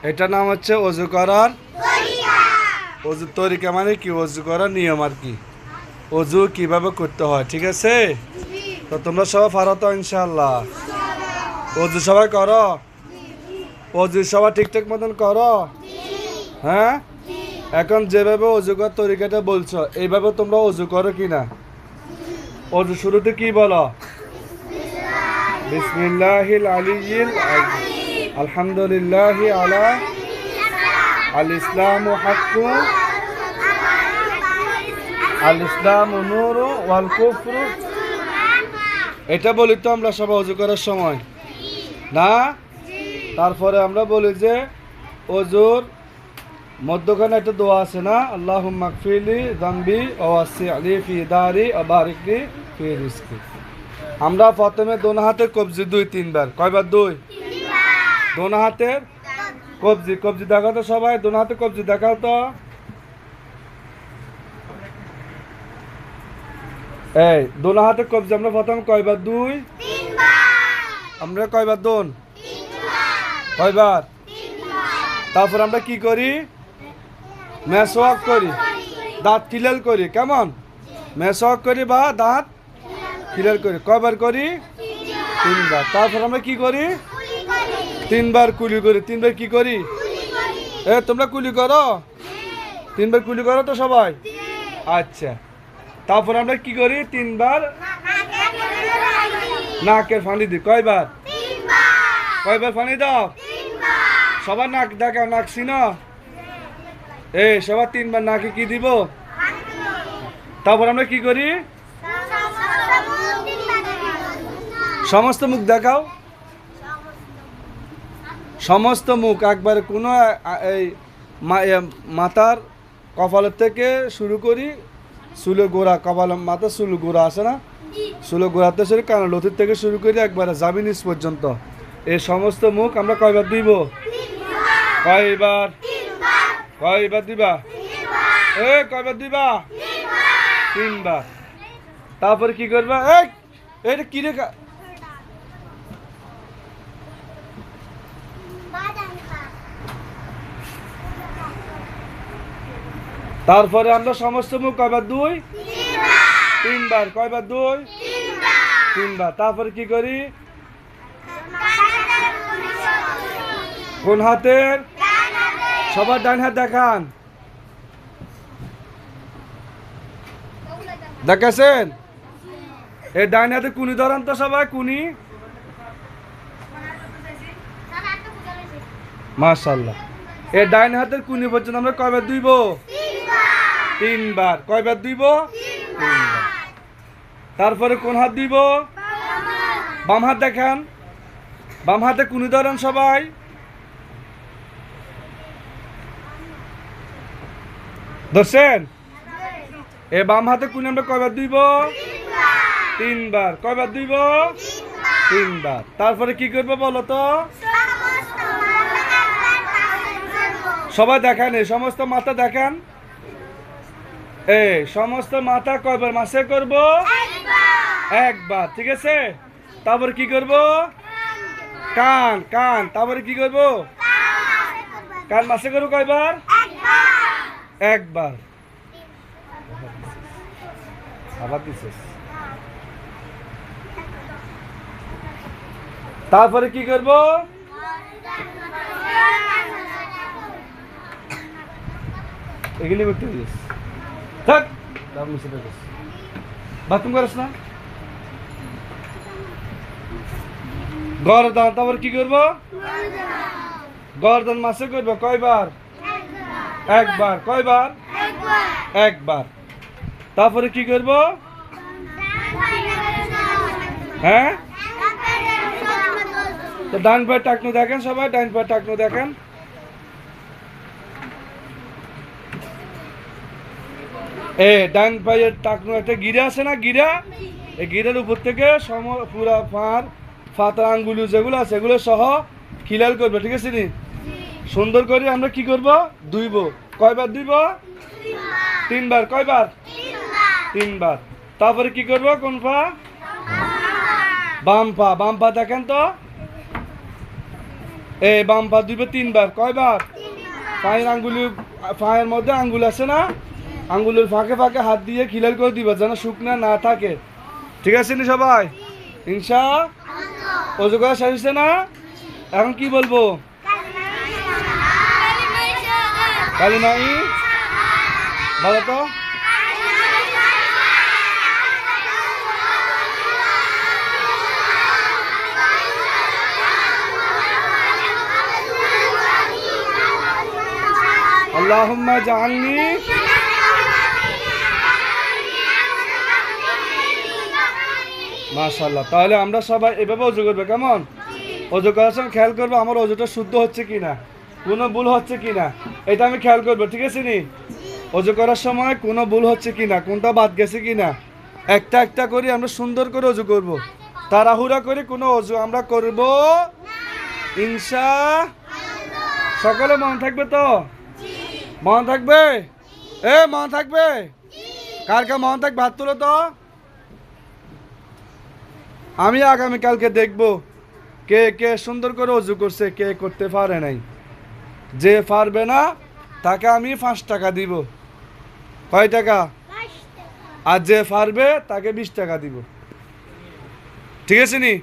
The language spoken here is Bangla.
এটার নাম হচ্ছে ওযু করার ওযুর তরিকা, মানে কি ওযু করার নিয়ম আর কি, ওযু কিভাবে করতে হয়, ঠিক আছে? তো তোমরা সবাই পারো তো ইনশাআল্লাহ? ওযু সবাই করো? ওযু সবাই ঠিকঠাক মতন করো? হ্যাঁ, এখন যেভাবে ওযু করার তরিকাটা বলছো এইভাবে তোমরা ওযু করো কিনা? ওযু শুরুতে কি বলো? বিসমিল্লাহিল আলিয়্যিল আযীম, আলহামদুলিল্লাহি আলা আল ইসলামু হাক্কু, আল ইসলামু নূরু ওয়াল কুফরু। এটা বলি তো আমরা সবাই ওযু করার সময়, না? তারপরে আমরা বলি যে ওযুর মধ্যখানে একটা দোয়া আছে না, আল্লাহুম্মা গফিরলি যামবি ওয়া ওয়াসি'লি ফি দারি ওয়া বারিকলি ফি রিজকি। আমরা প্রথমে দোনো হাতের কবজি 2-3 বার। কয়বার? 2। দোনো হাতের কবজি, কবজি দেখাও তো সবাই, দোনো হাতের কবজি দেখাও তো। এই দোনো হাতের কবজি আমরা প্রথম কয়বার? 2। আমরা কয়বার দোন? কয়বার? তারপর আমরা কি করি? মেসওয়াক করি, দাঁত ক্লিয়ার করি। কেমন? মেসওয়াক করি বা দাঁত ক্লিয়ার করি। কয়বার করি? 3 বার। তারপর আমরা কি করি? 3 বার কুলি করি। 3 বার কি করি? তোমরা কুলি করো? 3 বার কুলি করো তো সবাই? আচ্ছা, তারপর আমরা কি করি? 3 বার নাকের ফানি দিই। কয়বার? কয়বার ফানি দাও? সবার নাক দেখাও, নাক চিনো? সবার 3 বার নাকে কি দিব? তারপর আমরা কি করি? সমস্ত মুখ দেখাও, সমস্ত মুখ একবারে, কোনো এই মাথার কপালের থেকে শুরু করি, চুলের গোড়া, কপালের মাথা চুল গোড়া আছে না, চুলের গোড়াতে শুরু কানের লতির থেকে শুরু করি একবারে জামিনিস পর্যন্ত এই সমস্ত মুখ আমরা কয়বার দিব? কয়বার? কয়বার দিবা? কয়বার দিবা? 3 বার। তারপরে কি করবা? এটা কি রেখা? তারপরে আমরা সমস্ত মুখ কয়বার? 2। 3 বার। কয়বার? 2। 3 বার। তারপরে কি করি? কোন হাতের? সবার ডান হাত দেখান, দেখাছেন? এই ডান হাতে কুনি ধরেন তো সবাই, কুনি। মাশাআল্লাহ। এই ডান হাতের কুনি পর্যন্ত আমরা কয়বার দিব? 3 বার। কয়বার দিব? 3 বার। তারপরে কোন হাত দিব? বাম হাত দেখান, বাম হাতে কুনি ধরেন সবাই। ধরছেন? বাম হাতে কুনি আমরা কয়বার দিব? 3 বার। কয়বার দিব? 3 বার। তারপরে কি করবো বলো তো? সবাই দেখান, সমস্ত মাথা দেখান। সমস্ত মাথা কয়বার মাসে করব? একবার। ঠিক আছে। তারপরে কি করব? কান, কান। তারপরে কি করব? কান মাসে করব কয়বার? একবার। আবার দিছিস। তারপরে কি করব? এগুলি করতে দিস। থাক, দাম মিশে দিস। বাথরুম করিস না? গর্দান। তারপর কি করব? গর্দান মাসে করব কয়বার? একবার। কয়বার? একবার। তারপরে কি করব? হ্যাঁ, তো ডান পায়ের টাকনু দেখেন সবাই, ডান পায়ের টাকনু দেখেন। ডান পায়ের টাকনু একটা গিরা আছে না, গিরা, এই গিরার উপর থেকে পুরা পাড় ফাতা আঙ্গুলি যেগুলো আছে এগুলো সহ খিলাল করবে। ঠিক আছে নি? সুন্দর করে আমরা কি করব? ধুইব। কয়বার ধুইব? 3 বার। কয়বার? 3 বার। তারপরে কি করব? কোন পা? বাম পা। বাম পা দেখেন তো, এই বাম পা ধুইবে 3 বার। কয়বার? পায়ের মধ্যে আঙ্গুল আছে না, আঙ্গুলের ফাঁকে ফাঁকে হাত দিয়ে খিলাল করে দিবা যেন শুকনা না থাকে। ঠিক আছে নি সবাই? ইনশা অজু করা শেষ হয়েছে না? এখন কি বলবো? কালিমাই বলো তো। আল্লাহুম্মা জাআলনি। মাশাআল্লাহ। তাহলে আমরা সবাই এভাবে অজু করবো, কেমন? অজু করার সময় খেয়াল করবো আমার অজুটা শুদ্ধ হচ্ছে কিনা, কোনো ভুল হচ্ছে কিনা, এটা আমি খেয়াল করবো। ঠিক আছে নি? অজু করার সময় কোনো ভুল হচ্ছে কিনা, কোনটা বাদ গেছে কিনা, একটা একটা করে আমরা সুন্দর করে অজু করব। তাড়াহুড়া করে কোনো অজু আমরা করব ইনশা। সকালে মন থাকবে তো? মন থাকবে? মন থাকবে? কার কার মন থাকবে হাত তুলো তো। আমি আগামীকালকে দেখব কে কে সুন্দর করে অজু করছে, কে করতে পারে নাই। যে পারবে না তাকে আমি 5 টাকা দিব। কয় টাকা? আর যে পারবে তাকে 20 টাকা দিব। ঠিক আছে নি?